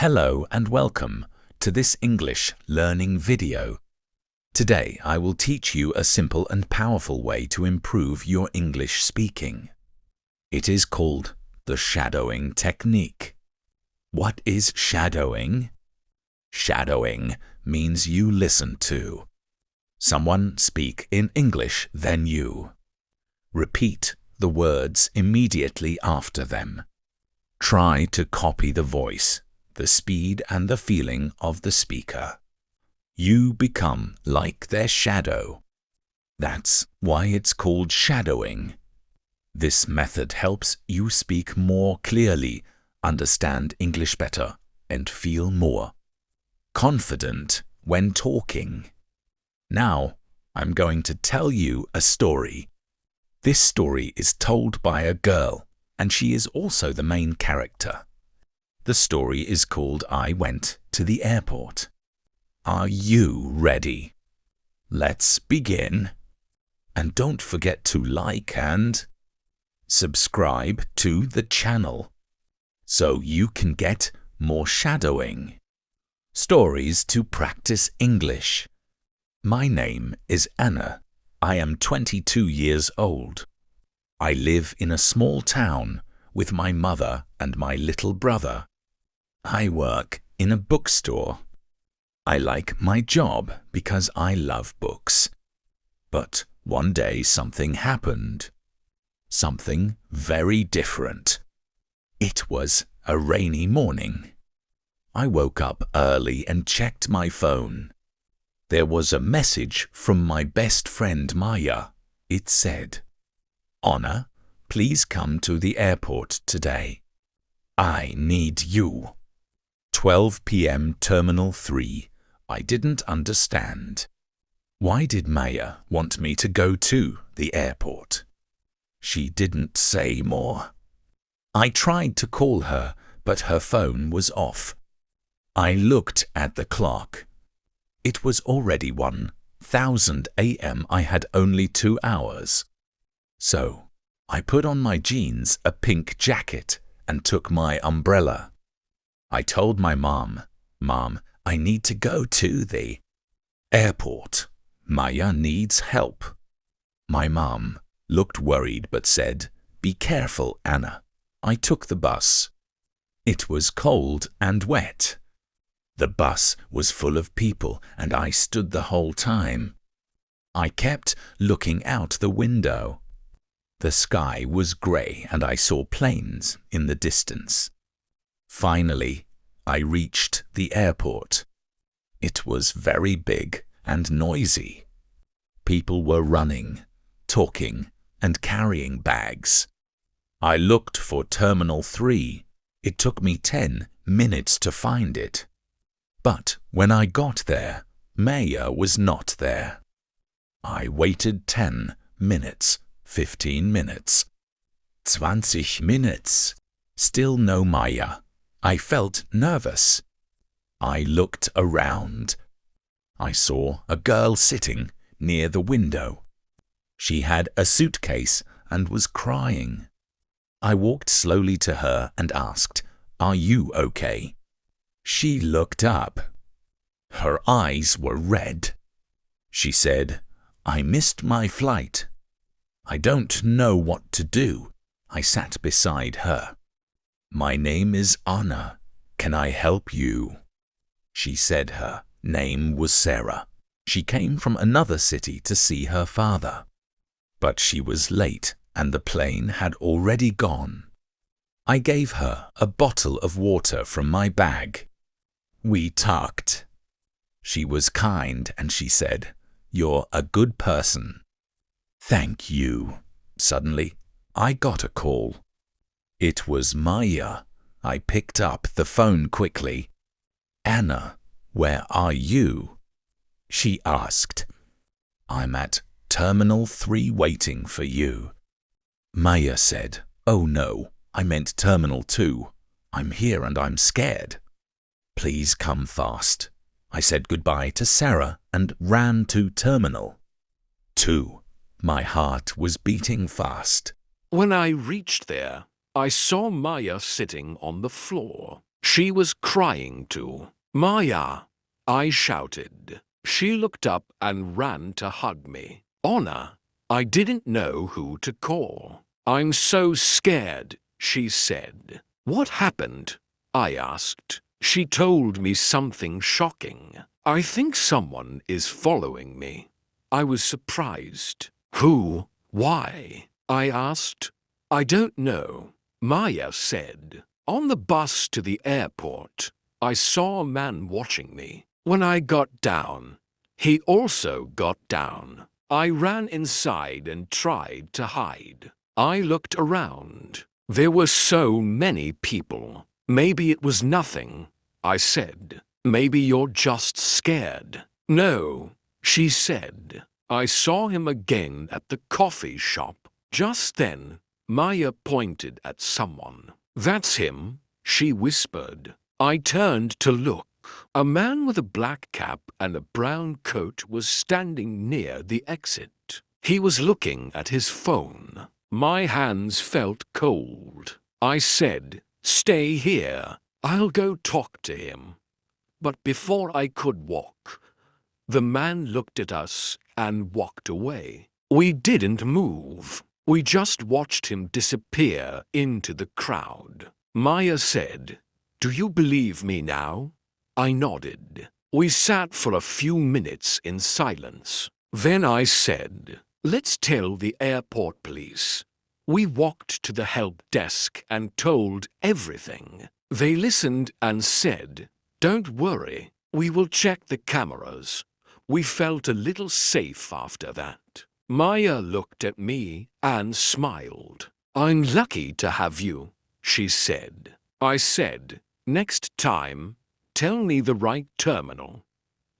Hello and welcome to this English learning video. Today I will teach you a simple and powerful way to improve your English speaking. It is called the shadowing technique. What is shadowing? Shadowing means you listen to someone speak in English, then you repeat the words immediately after them. Try to copy the voice, the speed and the feeling of the speaker. You become like their shadow. That's why it's called shadowing. This method helps you speak more clearly, understand English better, and feel more confident when talking. Now, I'm going to tell you a story. This story is told by a girl, and she is also the main character. The story is called I Went to the Airport. Are you ready? Let's begin. And don't forget to like and subscribe to the channel so you can get more shadowing. Stories to practice English. My name is Anna. I am 22 years old. I live in a small town with my mother and my little brother. I work in a bookstore. I like my job because I love books. But one day something happened. Something very different. It was a rainy morning. I woke up early and checked my phone. There was a message from my best friend Maya. It said, "Anna, please come to the airport today. I need you." 12 p.m. Terminal 3. I didn't understand. Why did Maya want me to go to the airport? She didn't say more. I tried to call her, but her phone was off. I looked at the clock. It was already 1,000 a.m. I had only 2 hours. So, I put on my jeans, a pink jacket, and took my umbrella. I told my mom, "Mom, I need to go to the airport. Maya needs help." My mom looked worried but said, "Be careful, Anna." I took the bus. It was cold and wet. The bus was full of people and I stood the whole time. I kept looking out the window. The sky was grey and I saw planes in the distance. Finally, I reached the airport. It was very big and noisy. People were running, talking, and carrying bags. I looked for Terminal 3. It took me 10 minutes to find it. But when I got there, Maya was not there. I waited 10 minutes, 15 minutes, 20 minutes. Still no Maya. I felt nervous. I looked around. I saw a girl sitting near the window. She had a suitcase and was crying. I walked slowly to her and asked, "Are you okay?" She looked up. Her eyes were red. She said, "I missed my flight. I don't know what to do." I sat beside her. "My name is Anna. Can I help you?" She said her name was Sarah. She came from another city to see her father. But she was late and the plane had already gone. I gave her a bottle of water from my bag. We talked. She was kind and she said, "You're a good person." Thank you. Suddenly, I got a call. It was Maya. I picked up the phone quickly. "Anna, where are you?" She asked. "I'm at Terminal 3 waiting for you." Maya said, "Oh no, I meant Terminal 2. I'm here and I'm scared. Please come fast." I said goodbye to Sarah and ran to Terminal 2. My heart was beating fast. When I reached there, I saw Maya sitting on the floor. She was crying too. "Maya!" I shouted. She looked up and ran to hug me. "Honor!" I didn't know who to call. "I'm so scared," she said. "What happened?" I asked. She told me something shocking. "I think someone is following me." I was surprised. "Who? Why?" I asked. "I don't know," Maya said. "On the bus to the airport, I saw a man watching me. When I got down, he also got down. I ran inside and tried to hide. I looked around. There were so many people. Maybe it was nothing," I said. "Maybe you're just scared." "No," she said. "I saw him again at the coffee shop." Just then, Maya pointed at someone. "That's him," she whispered. I turned to look. A man with a black cap and a brown coat was standing near the exit. He was looking at his phone. My hands felt cold. I said, "Stay here. I'll go talk to him." But before I could walk, the man looked at us and walked away. We didn't move. We just watched him disappear into the crowd. Maya said, "Do you believe me now?" I nodded. We sat for a few minutes in silence. Then I said, "Let's tell the airport police." We walked to the help desk and told everything. They listened and said, "Don't worry, we will check the cameras." We felt a little safe after that. Maya looked at me and smiled. "I'm lucky to have you," she said. I said, "Next time, tell me the right terminal."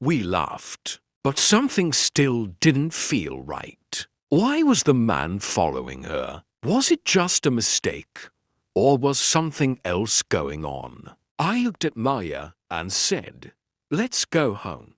We laughed, but something still didn't feel right. Why was the man following her? Was it just a mistake? Or was something else going on? I looked at Maya and said, "Let's go home.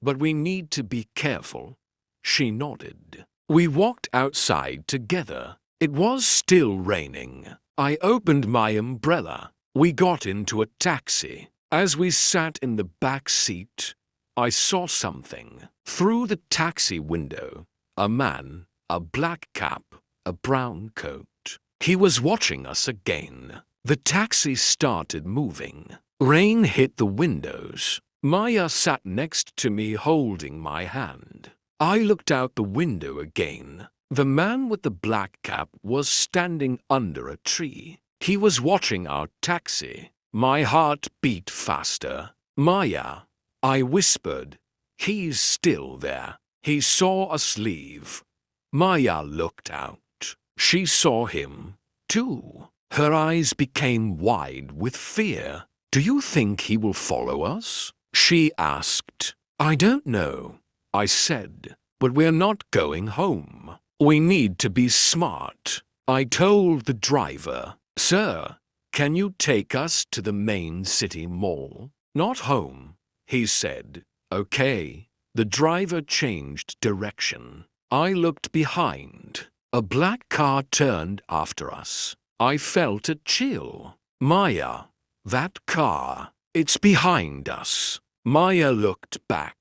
But we need to be careful." She nodded. We walked outside together. It was still raining. I opened my umbrella. We got into a taxi. As we sat in the back seat, I saw something. Through the taxi window, a man, a black cap, a brown coat. He was watching us again. The taxi started moving. Rain hit the windows. Maya sat next to me holding my hand. I looked out the window again. The man with the black cap was standing under a tree. He was watching our taxi. My heart beat faster. "Maya," I whispered. "He's still there." He saw us leave. Maya looked out. She saw him, too. Her eyes became wide with fear. "Do you think he will follow us?" she asked. "I don't know," I said, "but we're not going home. We need to be smart." I told the driver, "Sir, can you take us to the main city mall?" "Not home," he said. "Okay." The driver changed direction. I looked behind. A black car turned after us. I felt a chill. "Maya, that car, it's behind us." Maya looked back.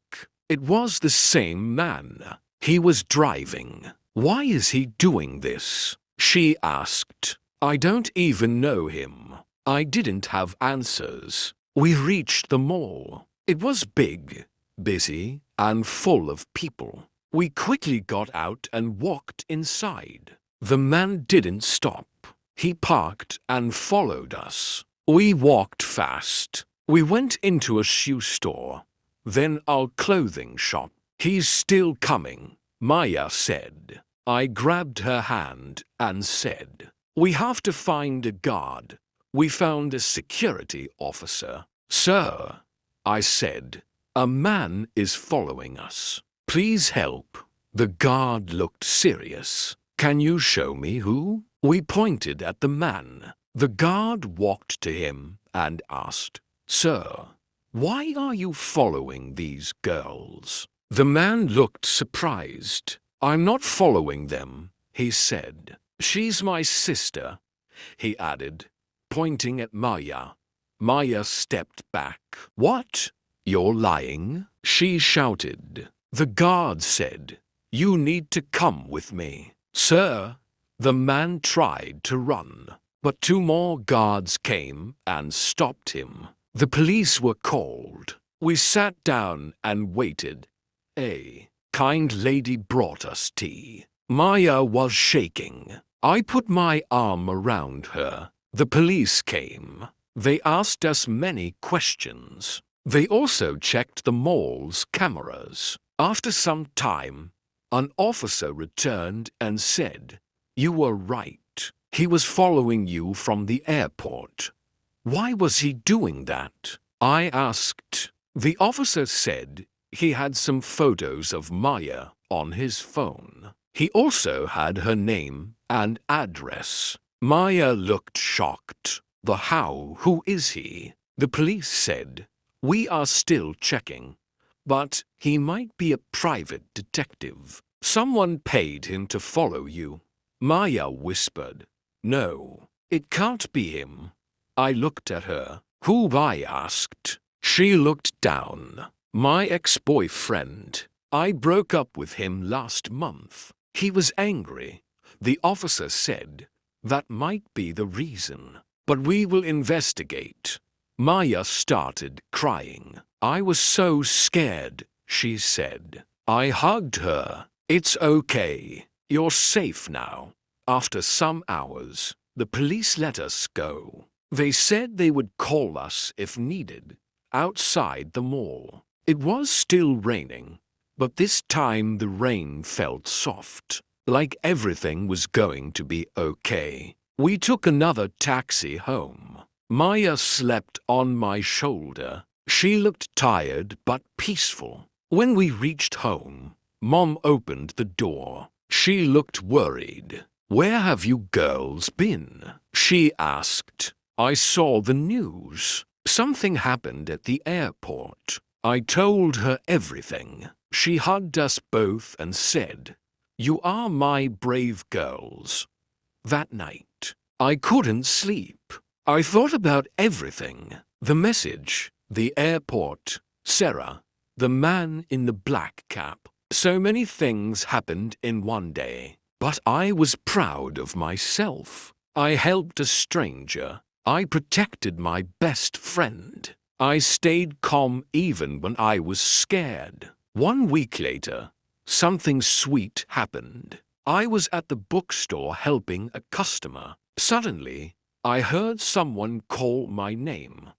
It was the same man. He was driving. "Why is he doing this?" she asked. "I don't even know him." I didn't have answers. We reached the mall. It was big, busy, and full of people. We quickly got out and walked inside. The man didn't stop. He parked and followed us. We walked fast. We went into a shoe store, then our clothing shop. "He's still coming," Maya said. I grabbed her hand and said, "We have to find a guard." We found a security officer. "Sir," I said, "a man is following us. Please help." The guard looked serious. "Can you show me who?" We pointed at the man. The guard walked to him and asked, "Sir, why are you following these girls?" The man looked surprised. "I'm not following them," he said. "She's my sister," he added, pointing at Maya. Maya stepped back. What? You're lying? She shouted. The guard said, You need to come with me. Sir, the man tried to run, but 2 more guards came and stopped him. The police were called. We sat down and waited. A kind lady brought us tea. Maya was shaking. I put my arm around her. The police came. They asked us many questions. They also checked the mall's cameras. After some time, an officer returned and said, You were right. He was following you from the airport. Why was he doing that? I asked. The officer said he had some photos of Maya on his phone. He also had her name and address. Maya looked shocked. Who is he? The police said, We are still checking, but he might be a private detective. Someone paid him to follow you. Maya whispered, No, it can't be him. I looked at her. Who? I asked. She looked down. My ex-boyfriend. I broke up with him last month. He was angry. The officer said that might be the reason, but we will investigate. Maya started crying. I was so scared, she said. I hugged her. It's okay. You're safe now. After some hours, the police let us go. They said they would call us if needed, outside the mall. It was still raining, but this time the rain felt soft, like everything was going to be okay. We took another taxi home. Maya slept on my shoulder. She looked tired but peaceful. When we reached home, Mom opened the door. She looked worried. Where have you girls been? She asked. I saw the news. Something happened at the airport. I told her everything. She hugged us both and said, You are my brave girls. That night, I couldn't sleep. I thought about everything. The message, the airport, Sarah, the man in the black cap. So many things happened in one day. But I was proud of myself. I helped a stranger. I protected my best friend. I stayed calm even when I was scared. 1 week later, something sweet happened. I was at the bookstore helping a customer. Suddenly, I heard someone call my name.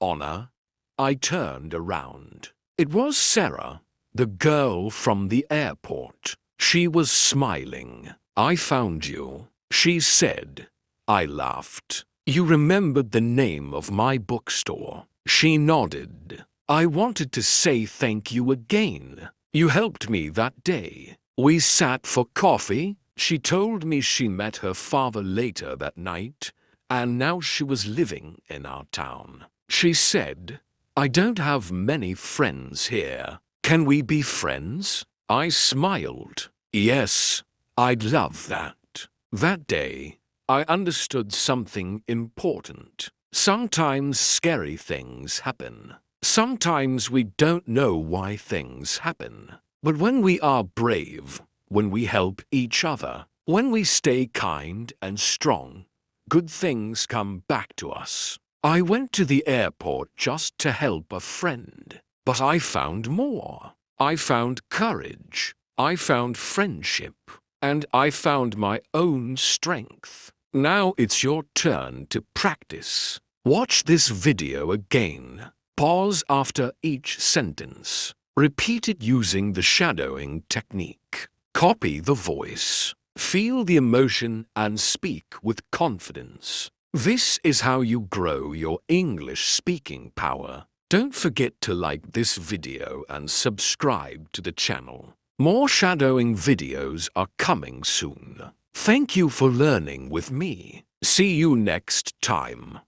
Honor. I turned around. It was Sarah, the girl from the airport. She was smiling. I found you, she said. I laughed. You remembered the name of my bookstore. She nodded. I wanted to say thank you again. You helped me that day. We sat for coffee. She told me she met her father later that night, and now she was living in our town. She said, I don't have many friends here. Can we be friends? I smiled. Yes, I'd love that. That day, I understood something important. Sometimes scary things happen. Sometimes we don't know why things happen. But when we are brave, when we help each other, when we stay kind and strong, good things come back to us. I went to the airport just to help a friend, but I found more. I found courage. I found friendship. And I found my own strength. Now it's your turn to practice. Watch this video again. Pause after each sentence. Repeat it using the shadowing technique. Copy the voice. Feel the emotion and speak with confidence. This is how you grow your English speaking power. Don't forget to like this video and subscribe to the channel. More shadowing videos are coming soon. Thank you for learning with me. See you next time.